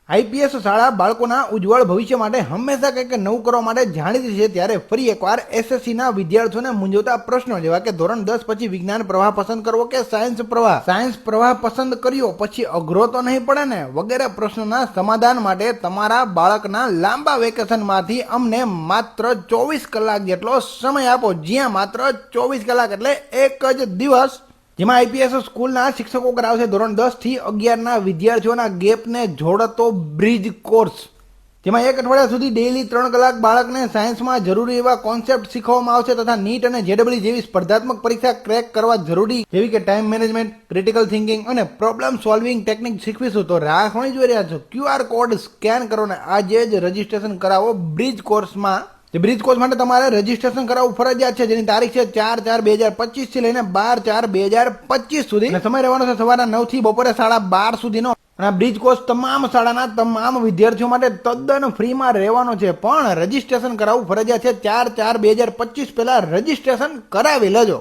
IPS શાળા બાળકોના ઉજ્જવળ ભવિષ્ય માટે હંમેશા કંઈક નવું કરવા માટે જાણીતી છે, ત્યારે ફરી એકવાર એસએસસીના વિદ્યાર્થીઓને મૂંઝવતા પ્રશ્નો જેવા કે ધોરણ 10 પછી વિજ્ઞાન પ્રવાહ પસંદ કરવો કે સાયન્સ પ્રવાહ પસંદ કર્યો પછી અઘરો તો નહીં પડે ને વગેરે પ્રશ્નોના સમાધાન માટે તમારા બાળકના લાંબા વેકેશનમાંથી અમને માત્ર 24 કલાક જેટલો સમય આપો. જ્યાં માત્ર 24 કલાક એટલે એક જ દિવસ, જેમાં આઈપીએસ સ્કૂલના શિક્ષકો કરાવશે ધોરણ 10 થી 11 ના વિદ્યાર્થીઓના ગેપને જોડતો બ્રિજ કોર્સ, જેમાં એક અઠવાડિયા સુધી ડેઈલી 3 કલાક બાળકને સાયન્સમાં જરૂરી એવા કોન્સેપ્ટ શીખવવામાં આવશે તથા નીટ અને જેડબલઈ જેવી સ્પર્ધાત્મક પરીક્ષા ક્રેક કરવા જરૂરી જેવી કે ટાઈમ મેનેજમેન્ટ, ક્રિટિકલ થિંકિંગ અને પ્રોબ્લેમ સોલ્વિંગ ટેકનિક શીખવીશું. તો રાહ કોની જોઈ રહ્યા છો? QR કોડ સ્કેન કરો ને આજે જ રજીસ્ટ્રેશન કરાવો બ્રિજ કોર્સમાં. બ્રિજ કોર્સ માટે તમારે રજીસ્ટ્રેશન કરાવવું ફરજિયાત છે, જેની તારીખ છે 4/4/2025 થી લઈને 12/4/2025 સુધી. અને સમય રહેવાનો છે સવારના 9 થી બપોરે 12:30 સુધીનો. અને આ બ્રિજ કોર્સ તમામ શાળાના તમામ વિદ્યાર્થીઓ માટે તદ્દન ફ્રીમાં રહેવાનો છે, પણ રજીસ્ટ્રેશન કરાવવું ફરજિયાત છે. 4/4/2025 પહેલા રજીસ્ટ્રેશન કરાવી લેજો.